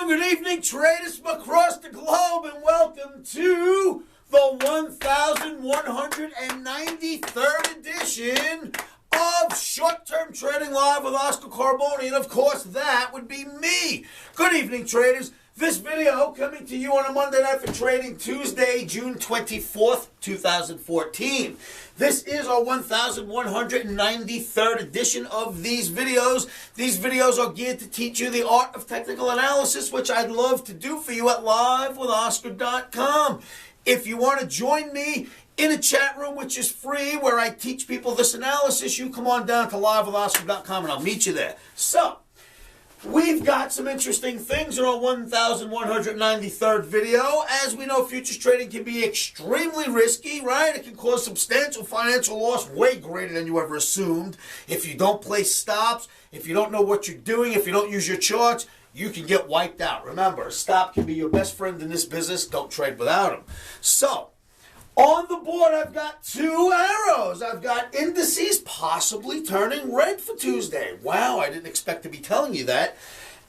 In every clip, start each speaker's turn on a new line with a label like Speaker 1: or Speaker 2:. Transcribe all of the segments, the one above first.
Speaker 1: good evening, traders from across the globe, and welcome to the 1193rd edition of Short-Term Trading Live with Oscar Carboni, and of course that would be me. Good evening, traders. This video coming to you on a Monday night for trading, Tuesday, June 24th, 2014. This is our 1193rd edition of these videos. These videos are geared to teach you the art of technical analysis, which I'd love to do for you at livewithoscar.com. If you want to join me in a chat room, which is free, where I teach people this analysis, you come on down to livewithoscar.com and I'll meet you there. So, we've got some interesting things in our 1193rd video. As we know, futures trading can be extremely risky, right? It can cause substantial financial loss, way greater than you ever assumed. If you don't place stops, if you don't know what you're doing, if you don't use your charts, you can get wiped out. Remember, a stop can be your best friend in this business. Don't trade without him. So, on the board, I've got two arrows. I've got indices possibly turning red for Tuesday. Wow, I didn't expect to be telling you that.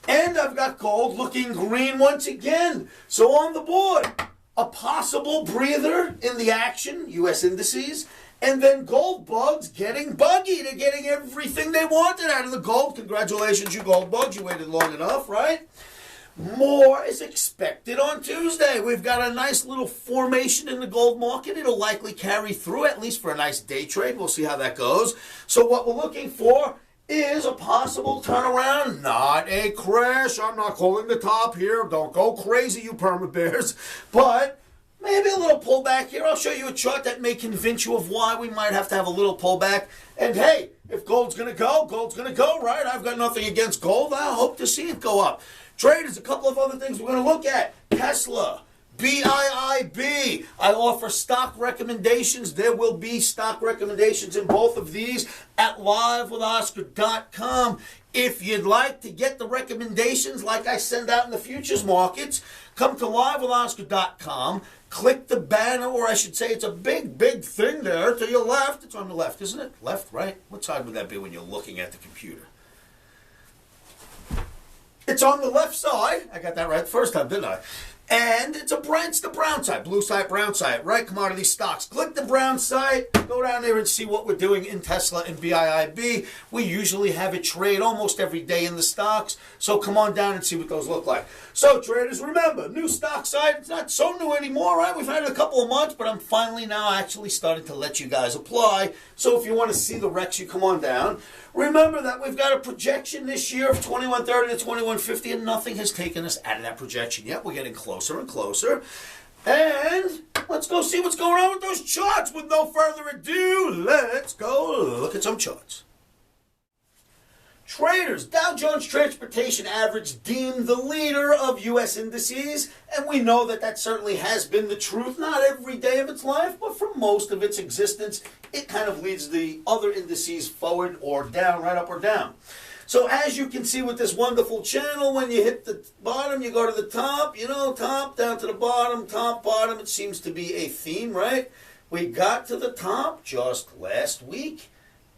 Speaker 1: And I've got gold looking green once again. So on the board, a possible breather in the action, U.S. indices, and then gold bugs getting buggy. They're getting everything they wanted out of the gold. Congratulations, you gold bugs. You waited long enough, right? More is expected on Tuesday. We've got a nice little formation in the gold market. It'll likely carry through, at least for a nice day trade. We'll see how that goes. So what we're looking for is a possible turnaround, not a crash. I'm not calling the top here. Don't go crazy, you perma bears. But maybe a little pullback here. I'll show you a chart that may convince you of why we might have to have a little pullback. And hey, if gold's going to go, gold's going to go, right? I've got nothing against gold. I hope to see it go up. Traders, a couple of other things we're going to look at. Tesla, BIIB. I offer stock recommendations. There will be stock recommendations in both of these at livewithoscar.com. If you'd like to get the recommendations like I send out in the futures markets, come to livewithoscar.com. Click the banner, or I should say it's a big, big thing there to your left. It's on the left, isn't it? Left, right? What side would that be when you're looking at the computer? It's on the left side. I got that right the first time, didn't I? And it's the brown side, blue side, brown side, right? Commodity stocks. Click the brown side, go down there and see what we're doing in Tesla and BIIB. We usually have a trade almost every day in the stocks, so come on down and see what those look like. So traders, remember, new stock side, it's not so new anymore, right? We've had it a couple of months, but I'm finally now actually starting to let you guys apply. So if you want to see the recs, you come on down. Remember that we've got a projection this year of 2130 to 2150, and nothing has taken us out of that projection yet. We're getting closer and closer. And let's go see what's going on with those charts. With no further ado, let's go look at some charts. Traders, Dow Jones Transportation Average deemed the leader of U.S. indices, and we know that that certainly has been the truth, not every day of its life, but for most of its existence, it kind of leads the other indices forward or down, right up or down. So as you can see with this wonderful channel, when you hit the bottom, you go to the top, you know, top, down to the bottom, top, bottom, it seems to be a theme, right? We got to the top just last week.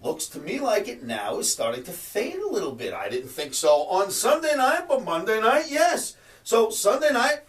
Speaker 1: Looks to me like it now is starting to fade a little bit. I didn't think so on Sunday night, but Monday night, yes. So Sunday night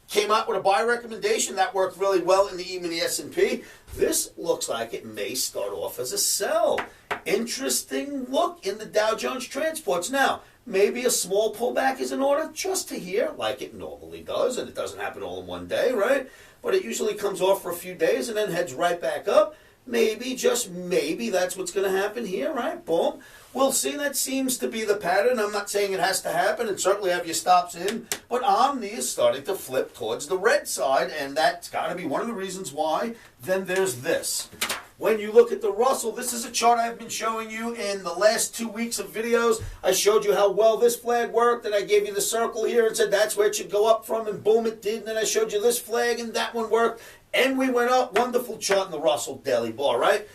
Speaker 1: came out with a buy recommendation. That worked really well in the emini S&P. This looks like it may start off as a sell. Interesting look in the Dow Jones Transports. Now, maybe a small pullback is in order just to here, like it normally does, and it doesn't happen all in one day, right? But it usually comes off for a few days and then heads right back up. Maybe, just maybe, that's what's going to happen here, right? Boom. We'll see. That seems to be the pattern. I'm not saying it has to happen, and certainly have your stops in, but Omni is starting to flip towards the red side, and that's got to be one of the reasons why. Then there's this. When you look at the Russell, this is a chart I've been showing you in the last 2 weeks of videos. I showed you how well this flag worked, and I gave you the circle here and said that's where it should go up from, and boom, it did. And then I showed you this flag, and that one worked. And we went up. Wonderful chart in the Russell daily bar, right?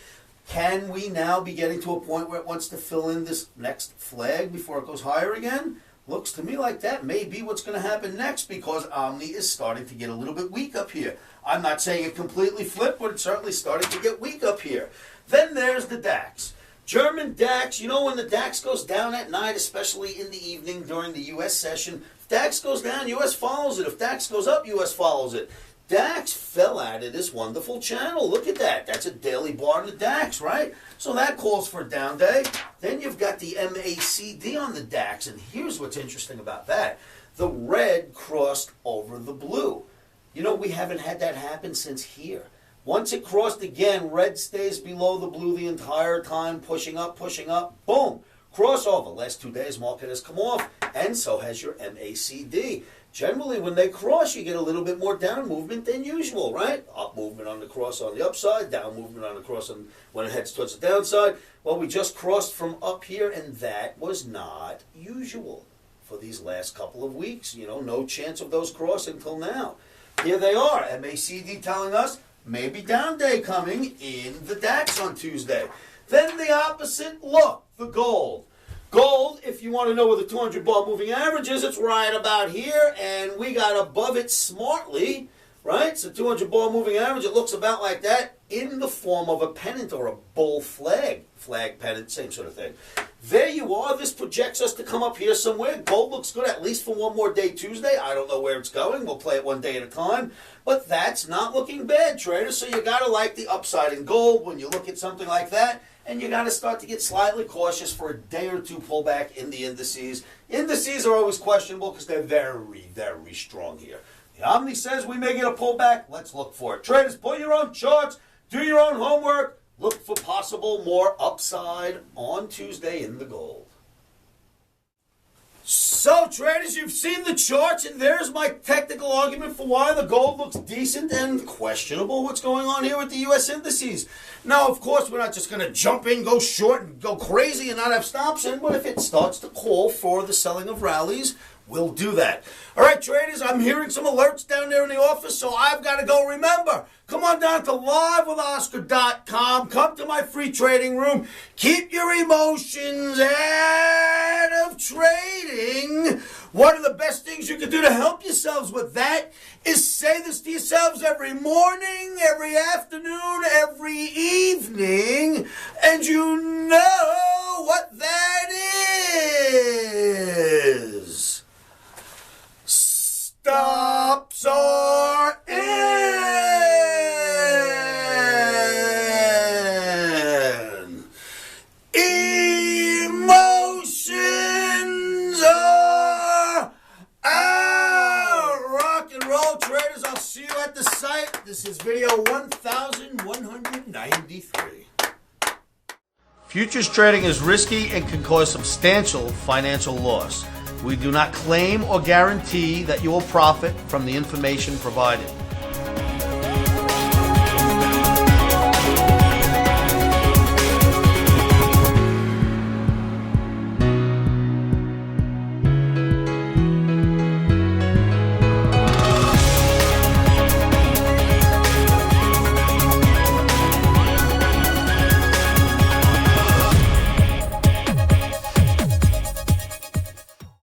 Speaker 1: Can we now be getting to a point where it wants to fill in this next flag before it goes higher again? Looks to me like that may be what's going to happen next, because Omni is starting to get a little bit weak up here. I'm not saying it completely flipped, but it's certainly starting to get weak up here. Then there's the DAX. German DAX, you know when the DAX goes down at night, especially in the evening during the U.S. session, if DAX goes down, U.S. follows it. If DAX goes up, U.S. follows it. DAX fell out of this wonderful channel. Look at that. That's a daily bar in the DAX, right? So that calls for a down day. Then you've got the MACD on the DAX, and here's what's interesting about that. The red crossed over the blue. You know, we haven't had that happen since here. Once it crossed again, red stays below the blue the entire time, pushing up, boom, crossover. Last 2 days, market has come off, and so has your MACD. Generally, when they cross, you get a little bit more down movement than usual, right? Up movement on the cross on the upside, down movement on the cross on, when it heads towards the downside. Well, we just crossed from up here, and that was not usual for these last couple of weeks. You know, no chance of those crossing until now. Here they are, MACD telling us, maybe down day coming in the DAX on Tuesday. Then the opposite look, the gold. Gold, if you want to know where the 200 bar moving average is, it's right about here, and we got above it smartly, right? So 200 bar moving average, it looks about like that in the form of a pennant or a bull flag. Flag, pennant, same sort of thing. There you are. This projects us to come up here somewhere. Gold looks good at least for one more day Tuesday. I don't know where it's going. We'll play it one day at a time. But that's not looking bad, traders. So you got to like the upside in gold when you look at something like that. And you got to start to get slightly cautious for a day or two pullback in the indices. Indices are always questionable because they're very, very strong here. The OMNI says we may get a pullback. Let's look for it. Traders, pull your own charts. Do your own homework. Look for possible more upside on Tuesday in the gold. So, traders, you've seen the charts, and there's my technical argument for why the gold looks decent and questionable. What's going on here with the U.S. indices? Now, of course, we're not just going to jump in, go short, and go crazy and not have stops in, but if it starts to call for the selling of rallies, we'll do that. All right, traders, I'm hearing some alerts down there in the office, so I've got to go. Remember, come on down to livewithoscar.com. Come to my free trading room. Keep your emotions out of trading. One of the best things you can do to help yourselves with that is say this to yourselves every morning, every afternoon, every evening, and you know what that is. Stops are in. Emotions are out. Rock and roll, traders. I'll see you at the site. This is video 1193. Futures trading is risky and can cause substantial financial loss. We do not claim or guarantee that you will profit from the information provided.